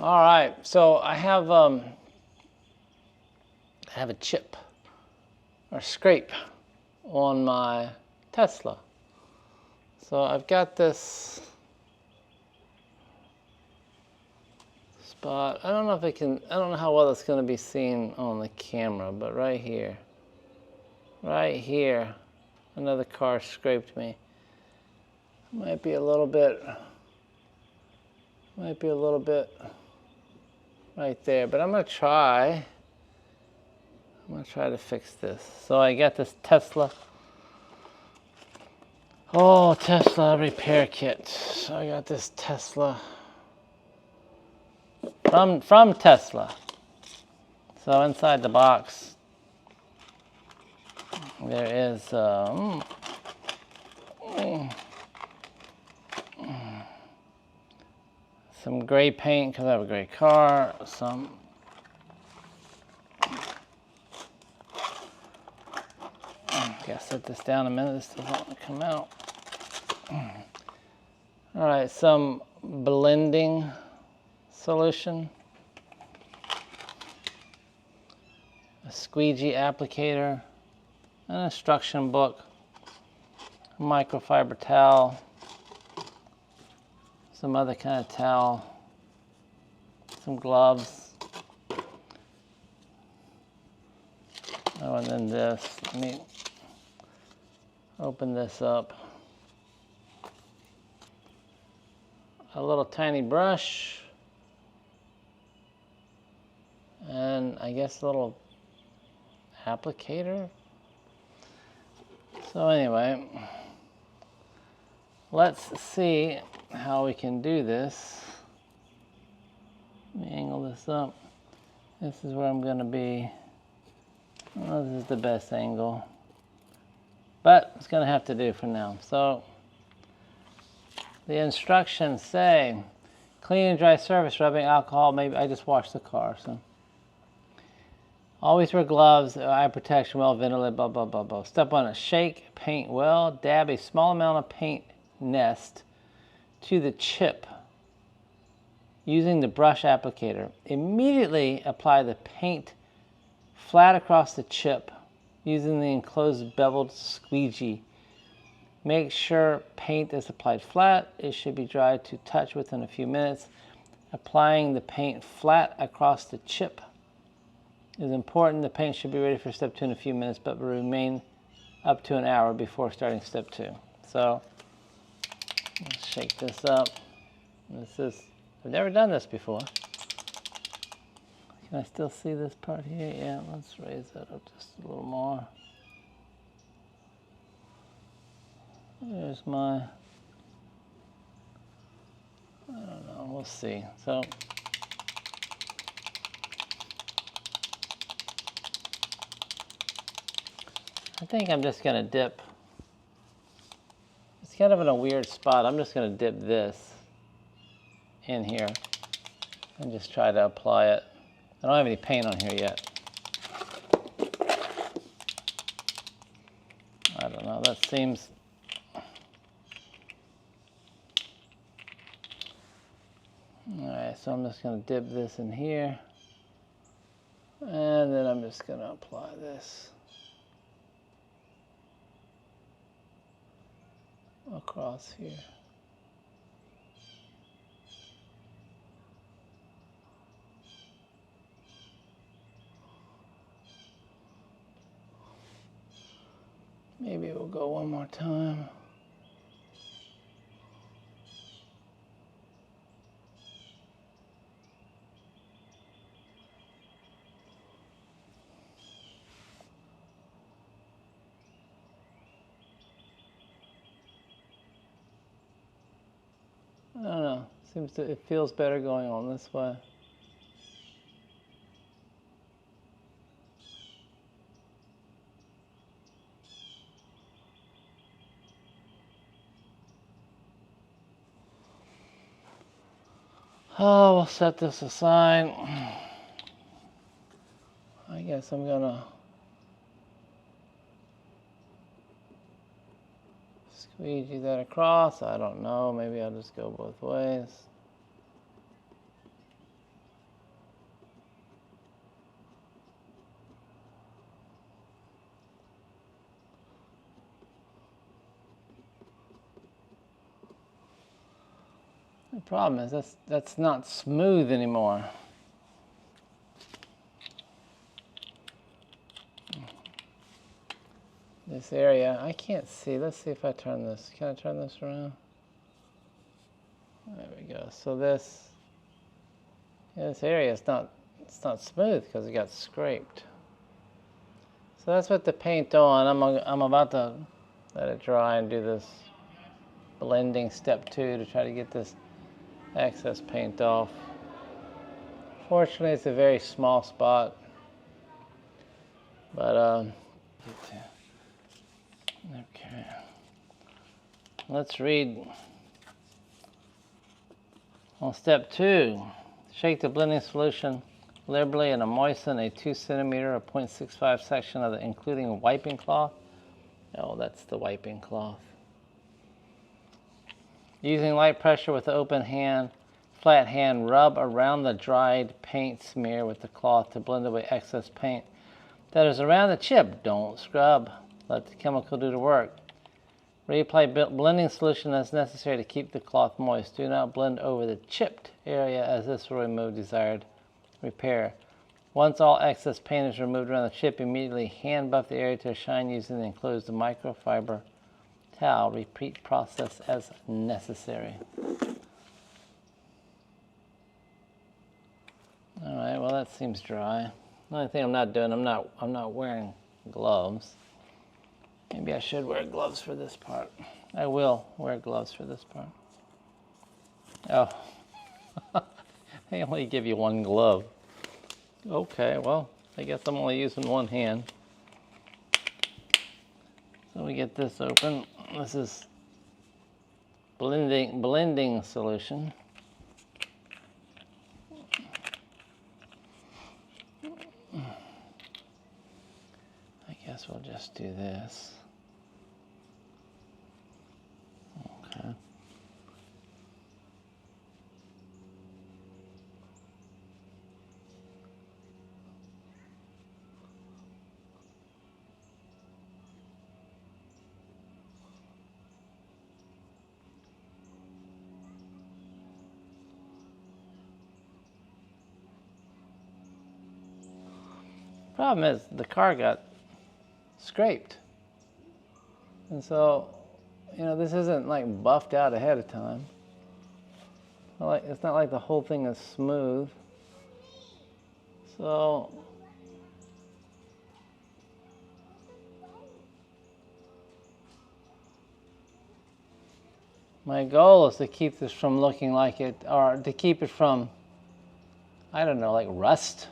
All right, so I have a chip or scrape on my Tesla. So I've got this spot. I don't know if it can, I don't know how well it's going to be seen on the camera, but right here, another car scraped me. Might be a little bit right there, but I'm gonna try to fix this. So I got this Tesla. Oh, Tesla repair kit. So I got this Tesla from Tesla. So inside the box there is some gray paint because I have a gray car. Gotta set this down a minute. This doesn't want to come out. All right, some blending solution, a squeegee applicator, an instruction book, a microfiber towel, some other kind of towel, some gloves. Oh, and then this. Let me open this up. A little tiny brush, and I guess a little applicator. So anyway, let's see how we can do this. Let me angle this up. This is where I'm going to be. Well, this is the best angle, but it's going to have to do for now. So the instructions say clean and dry surface, rubbing alcohol. Maybe I just washed the car, so always wear gloves, eye protection, well ventilated, blah, blah, blah, blah. Step 1, shake paint well. Dab a small amount of paint nest to the chip using the brush applicator. Immediately apply the paint flat across the chip using the enclosed beveled squeegee. Make sure paint is applied flat. It should be dry to touch within a few minutes. Applying the paint flat across the chip is important. The paint should be ready for step 2 in a few minutes, but will remain up to an hour before starting step 2. So let's shake this up. I've never done this before. Can I still see this part here? Yeah, let's raise that up just a little more. There's my, I don't know, we'll see. So I think I'm just gonna dip. It's kind of in a weird spot. I'm just gonna dip this in here and just try to apply it. I don't have any paint on here yet. I don't know, that seems, alright, so I'm just going to dip this in here, and then I'm just going to apply this across here. Maybe we'll go one more time. I don't know. It feels better going on this way. Oh, we'll set this aside. I guess I'm gonna squeegee that across. I don't know. Maybe I'll just go both ways. The problem is that's not smooth anymore. This area, I can't see. Let's see if I turn this. Can I turn this around? There we go. So this area is it's not smooth because it got scraped. So that's with the paint on. I'm about to let it dry and do this blending step 2 to try to get this excess paint off. Fortunately, it's a very small spot, but okay. Let's read on step 2. Shake the blending solution liberally and moisten a 2 centimeter or 0.65 section of the including a wiping cloth. Oh, that's the wiping cloth. Using light pressure with the open hand, flat hand, rub around the dried paint smear with the cloth to blend away excess paint that is around the chip. Don't scrub. Let the chemical do the work. Reapply blending solution as necessary to keep the cloth moist. Do not blend over the chipped area as this will remove desired repair. Once all excess paint is removed around the chip, immediately hand buff the area to a shine using the enclosed microfiber towel. Repeat process as necessary. All right, well that seems dry. The only thing I'm not doing, I'm not wearing gloves. Maybe I should wear gloves for this part. I will wear gloves for this part. Oh, they only give you one glove. Okay, well, I guess I'm only using one hand. So we get this open. This is blending solution. I guess we'll just do this. Okay. Problem is the car got scraped, and so this isn't like buffed out ahead of time. It's not like the whole thing is smooth. So my goal is to keep this from looking like it, or to keep it from, I don't know, like rust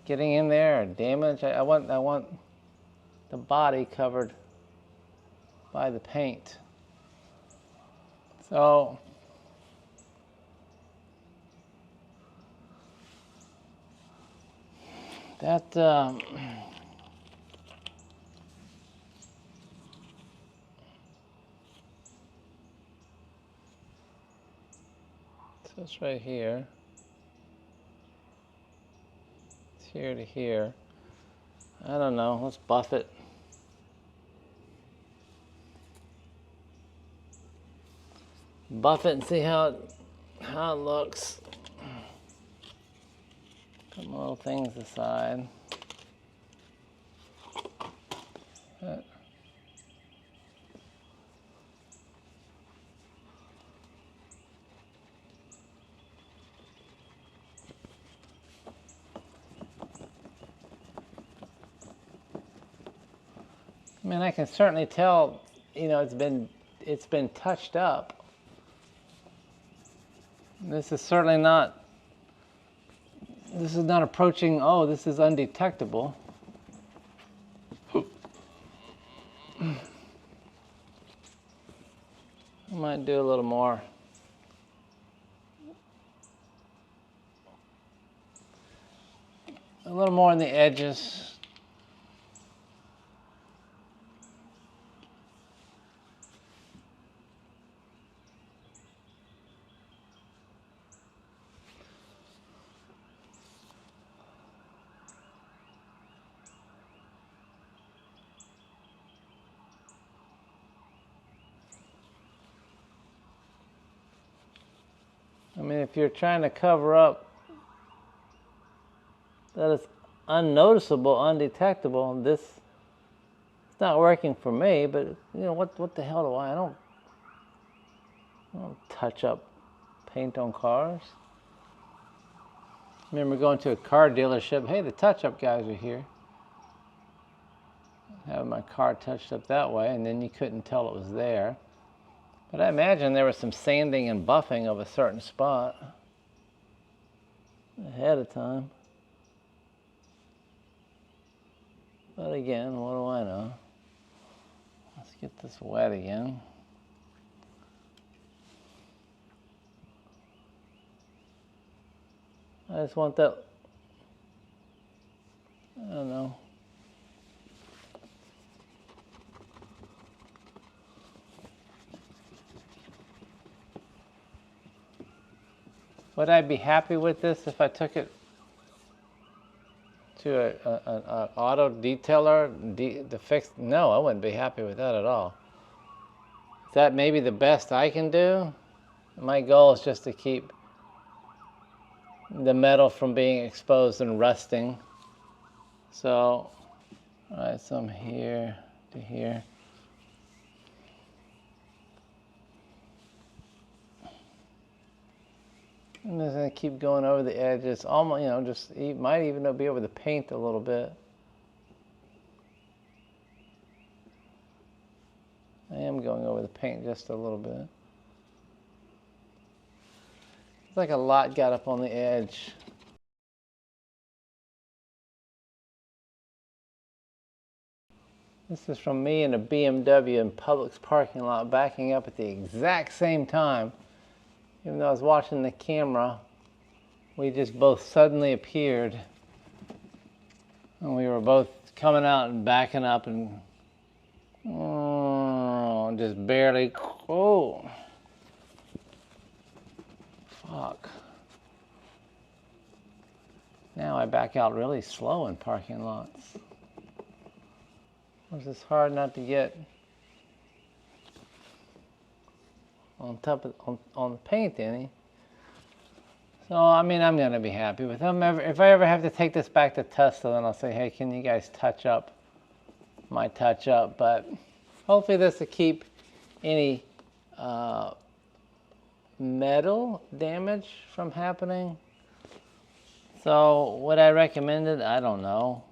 getting in there or damage. I want the body covered by the paint. So that so it's right here. It's here to here. I don't know. Let's buff it. Buff it and see how it looks. Put my little things aside. I mean, I can certainly tell, it's been touched up. This is certainly not. This is not approaching. Oh, this is undetectable. I might do a little more. A little more on the edges. mean, if you're trying to cover up that it's unnoticeable, undetectable, this it's not working for me. But you know what the hell do I don't touch up paint on cars. I remember going to a car dealership. Hey, the touch-up guys are here. Having my car touched up that way, and then you couldn't tell it was there. But I imagine there was some sanding and buffing of a certain spot ahead of time. But again, what do I know? Let's get this wet again. I just want that, I don't know. Would I be happy with this if I took it to an auto detailer to fix? No, I wouldn't be happy with that at all. Is that maybe the best I can do? My goal is just to keep the metal from being exposed and rusting. So, all right, so I'm here to here. I'm just gonna keep going over the edges, almost, you know, just might even be over the paint a little bit. I am going over the paint just a little bit. It's like a lot got up on the edge. This is from me in a BMW in Publix parking lot, backing up at the exact same time. Even though I was watching the camera, we just both suddenly appeared. And we were both coming out and backing up and just barely, fuck. Now I back out really slow in parking lots. It's just hard not to get on top of on the paint any. So I mean, I'm gonna be happy with them. If I ever have to take this back to Tesla, then I'll say, hey, can you guys touch up my touch up? But hopefully this will keep any metal damage from happening. So would I recommend it? I don't know.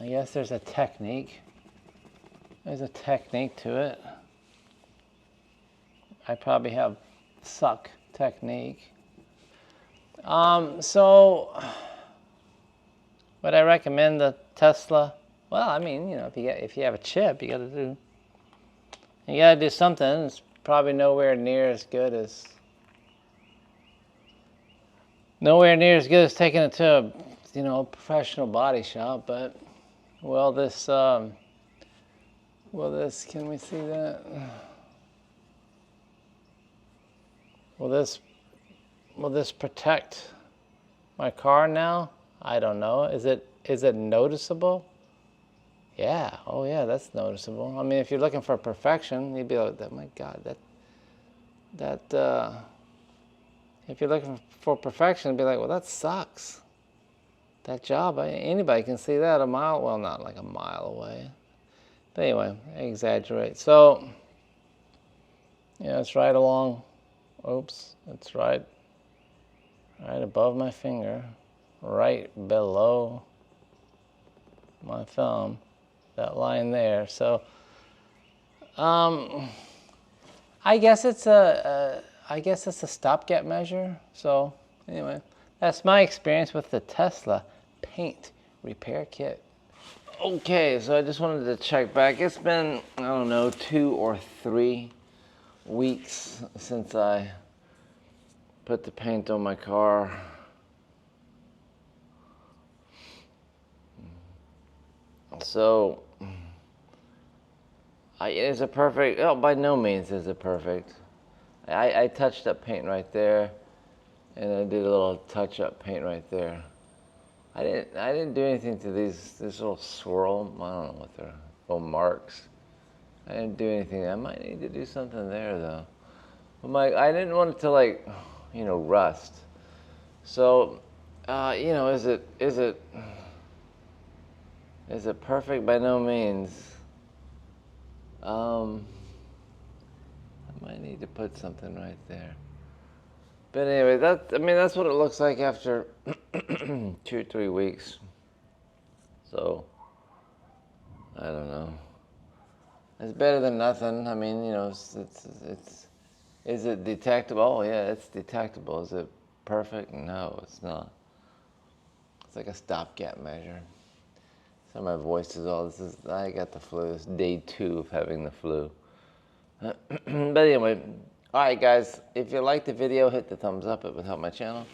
I guess there's a technique. There's a technique to it. I probably have suck technique. So would I recommend the Tesla? Well, I mean, you know, if you have a chip, you gotta do something. It's probably nowhere near as good as taking it to a, you know, professional body shop. But will this can we see that? Will this protect my car now? I don't know. Is it noticeable? Yeah. Oh yeah, that's noticeable. I mean, if you're looking for perfection, you'd be like, oh my God, if you're looking for perfection, you'd be like, well, that sucks. That job, anybody can see that a mile, well, not like a mile away. But anyway, I exaggerate. So, yeah, it's right along, oops, it's right above my finger, right below my thumb, that line there. So, I guess it's a stopgap measure. So, anyway, that's my experience with the Tesla paint repair kit. Okay, so I just wanted to check back. It's been, I don't know, 2 or 3 weeks since I put the paint on my car. So, is it perfect? Oh, by no means is it perfect. I touched up paint right there, and I did a little touch-up paint right there. I didn't do anything to this little swirl. I don't know what they're, little marks. I didn't do anything. I might need to do something there though. I didn't want it to like, rust. So, is it perfect? By no means. I might need to put something right there. But anyway, that's what it looks like after 2 or 3 weeks. So, I don't know. It's better than nothing. I mean, is it detectable? Oh yeah, it's detectable. Is it perfect? No, it's not. It's like a stopgap measure. So my voice is I got the flu. It's day 2 of having the flu. But anyway, alright guys, if you liked the video, hit the thumbs up. It would help my channel.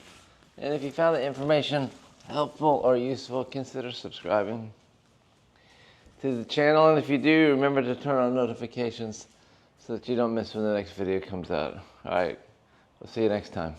And if you found the information helpful or useful, consider subscribing to the channel. And if you do, remember to turn on notifications so that you don't miss when the next video comes out. Alright, we'll see you next time.